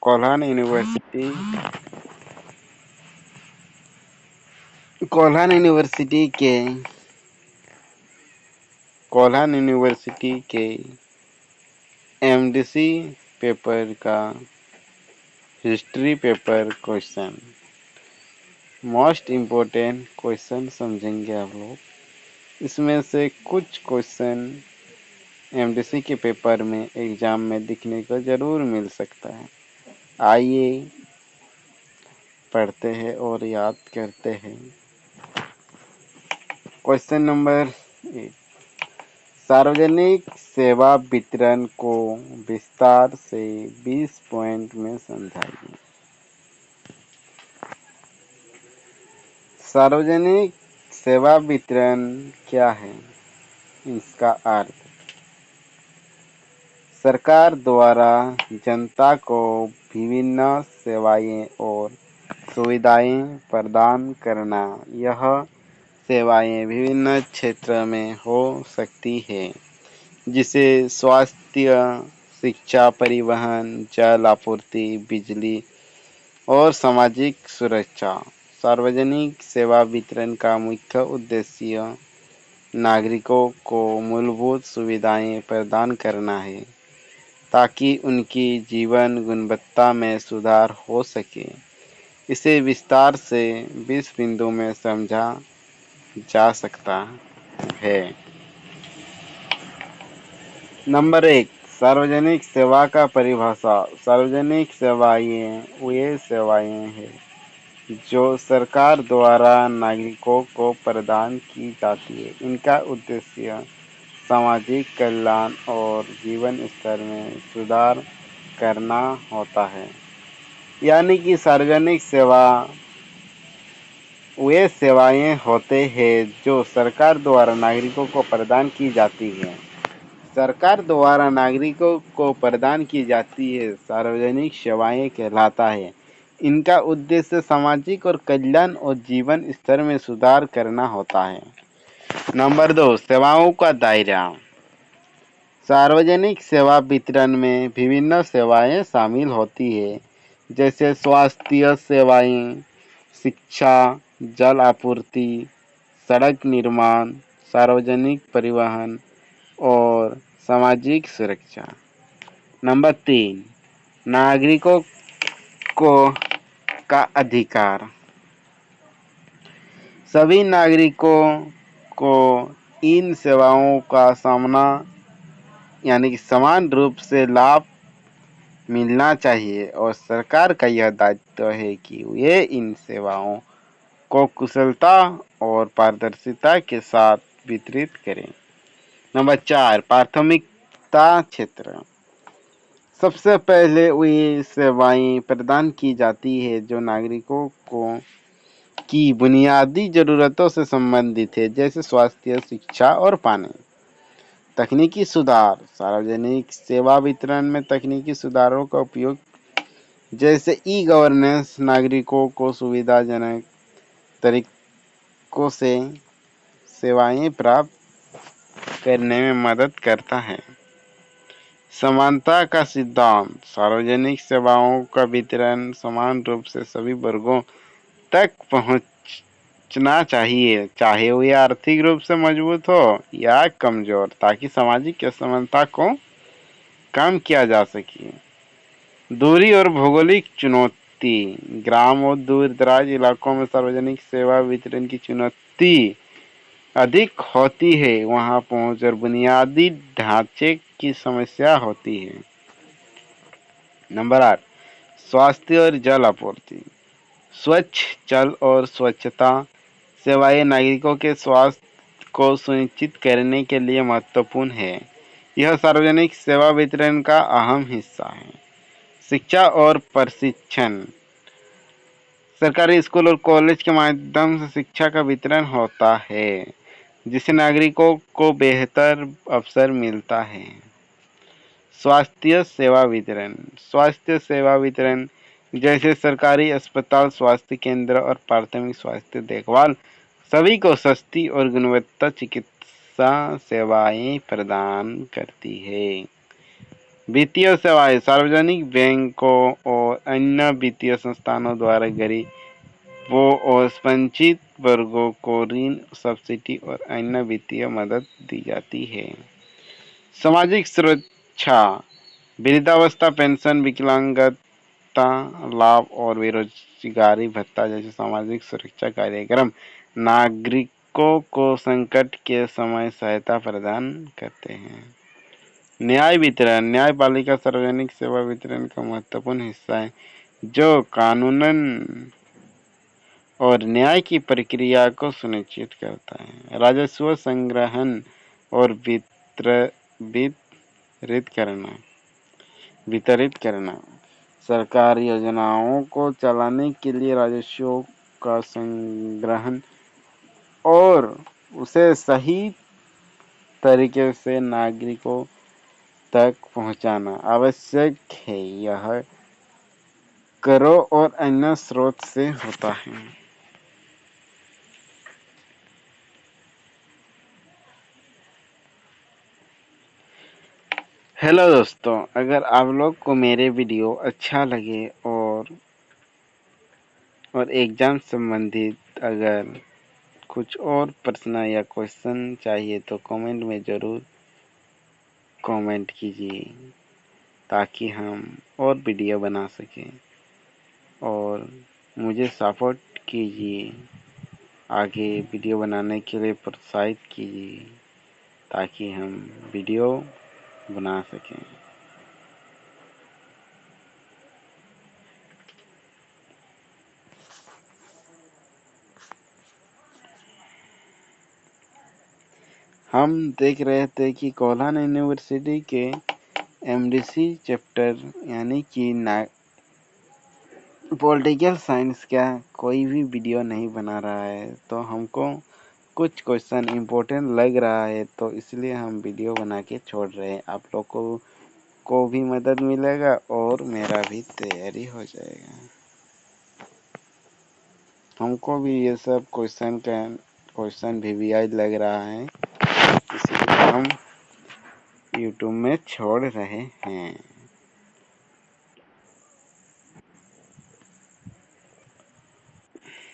Kolhan university Kolhan university के Kolhan university के MDC paper का history paper question most important question समझेंगे आप लोग। इसमें से कुछ क्वेश्चन एमडीसी के पेपर में एग्जाम में दिखने को जरूर मिल सकता है। आइए पढ़ते हैं और याद करते हैं। क्वेश्चन नंबर 1, सार्वजनिक सेवा वितरण को विस्तार से 20 पॉइंट में समझाइए। सार्वजनिक सेवा वितरण क्या है? इसका अर्थ सरकार द्वारा जनता को विभिन्न सेवाएं और सुविधाएं प्रदान करना। यह सेवाएं विभिन्न क्षेत्र में हो सकती है, जिसे स्वास्थ्य, शिक्षा, परिवहन, जल आपूर्ति, बिजली और सामाजिक सुरक्षा। सार्वजनिक सेवा वितरण का मुख्य उद्देश्य नागरिकों को मूलभूत सुविधाएं प्रदान करना है, ताकि उनकी जीवन गुणवत्ता में सुधार हो सके। इसे विस्तार से 20 बिंदु में समझा जा सकता है। नंबर 1, सार्वजनिक सेवा का परिभाषा। सार्वजनिक सेवाएं वे सेवाएं हैं जो सरकार द्वारा नागरिकों को प्रदान की जाती है। इनका उद्देश्य सामाजिक कल्याण और जीवन स्तर में सुधार करना होता है। यानी कि सार्वजनिक सेवा वे सेवाएं होते हैं जो सरकार द्वारा नागरिकों को प्रदान की जाती हैं। सरकार द्वारा नागरिकों को प्रदान की जाती है सार्वजनिक सेवाएं कहलाता है। इनका उद्देश्य सामाजिक और कल्याण और जीवन स्तर में सुधार करना होता है। नंबर 2, सेवाओं का दायरा। सार्वजनिक सेवा वितरण में विभिन्न सेवाएं शामिल होती है, जैसे स्वास्थ्य सेवाएं, शिक्षा, जल आपूर्ति, सड़क निर्माण, सार्वजनिक परिवहन और सामाजिक सुरक्षा। नंबर 3, नागरिकों को का अधिकार। सभी नागरिकों को इन सेवाओं का सामना यानी कि समान रूप से लाभ मिलना चाहिए और सरकार का यह दायित्व है कि वे इन सेवाओं को कुशलता और पारदर्शिता के साथ वितरित करें। नंबर 4, प्राथमिकता क्षेत्र। सबसे पहले वे सेवाएं प्रदान की जाती है जो नागरिकों को की बुनियादी जरूरतों से संबंधित है, जैसे स्वास्थ्य, शिक्षा और पानी। तकनीकी सुधार। सार्वजनिक सेवा वितरण में तकनीकी सुधारों का उपयोग, जैसे ई गवर्नेंस, नागरिकों को सुविधाजनक तरीकों से सेवाएं प्राप्त करने में मदद करता है। समानता का सिद्धांत। सार्वजनिक सेवाओं का वितरण समान रूप से सभी वर्गों तक पहुंचना चाहिए, चाहे वे आर्थिक रूप से मजबूत हो या कमजोर, ताकि सामाजिक असमानता को कम किया जा सके। दूरी और भौगोलिक चुनौती। ग्राम और दूर दराज इलाकों में सार्वजनिक सेवा वितरण की चुनौती अधिक होती है। वहां पहुंच और बुनियादी ढांचे की समस्या होती है। नंबर 8, स्वास्थ्य और जल आपूर्ति। स्वच्छ जल और स्वच्छता सेवाएं नागरिकों के स्वास्थ्य को सुनिश्चित करने के लिए महत्वपूर्ण है। यह सार्वजनिक सेवा वितरण का अहम हिस्सा है। शिक्षा और प्रशिक्षण। सरकारी स्कूल और कॉलेज के माध्यम से शिक्षा का वितरण होता है, जिससे नागरिकों को बेहतर अवसर मिलता है। स्वास्थ्य सेवा वितरण। स्वास्थ्य सेवा वितरण जैसे सरकारी अस्पताल, स्वास्थ्य केंद्र और प्राथमिक स्वास्थ्य देखभाल सभी को सस्ती और गुणवत्ता चिकित्सा सेवाएं प्रदान करती है। वित्तीय सेवाएं सार्वजनिक बैंकों और अन्य वित्तीय संस्थानों द्वारा गरीबों और वंचित वर्गों को ऋण, सब्सिडी और अन्य वित्तीय मदद दी जाती है। सामाजिक सुरक्षा, वृद्धावस्था पेंशन, विकलांगता लाभ और बेरोजगारी भत्ता जैसे सामाजिक सुरक्षा कार्यक्रम नागरिकों को संकट के समय सहायता प्रदान करते हैं। न्याय वितरण, न्यायपालिका सार्वजनिक सेवा वितरण का महत्वपूर्ण हिस्सा है जो कानूनन और न्याय की प्रक्रिया को सुनिश्चित करता है। राजस्व संग्रहण और वितरित करना, सरकार योजनाओं को चलाने के लिए राजस्व का संग्रहण और उसे सही तरीके से नागरिकों तक पहुंचाना आवश्यक है। यह करों और अन्य स्रोत से होता है। हेलो दोस्तों, अगर आप लोग को मेरे वीडियो अच्छा लगे और एग्जाम संबंधित अगर कुछ और प्रश्न या क्वेश्चन चाहिए तो कमेंट में ज़रूर कमेंट कीजिए ताकि हम और वीडियो बना सकें और मुझे सपोर्ट कीजिए, आगे वीडियो बनाने के लिए प्रोत्साहित कीजिए ताकि हम वीडियो बना सकें। हम देख रहे थे कि कोल्हान यूनिवर्सिटी के एमडीसी चैप्टर यानी कि पॉलिटिकल साइंस का कोई भी वीडियो नहीं बना रहा है, तो हमको कुछ क्वेश्चन इम्पोर्टेंट लग रहा है तो इसलिए हम वीडियो बना के छोड़ रहे हैं। आप लोग को भी मदद मिलेगा और मेरा भी तैयारी हो जाएगा। हमको भी ये सब क्वेश्चन वीवीआई लग रहा है, इसलिए हम यूट्यूब में छोड़ रहे हैं।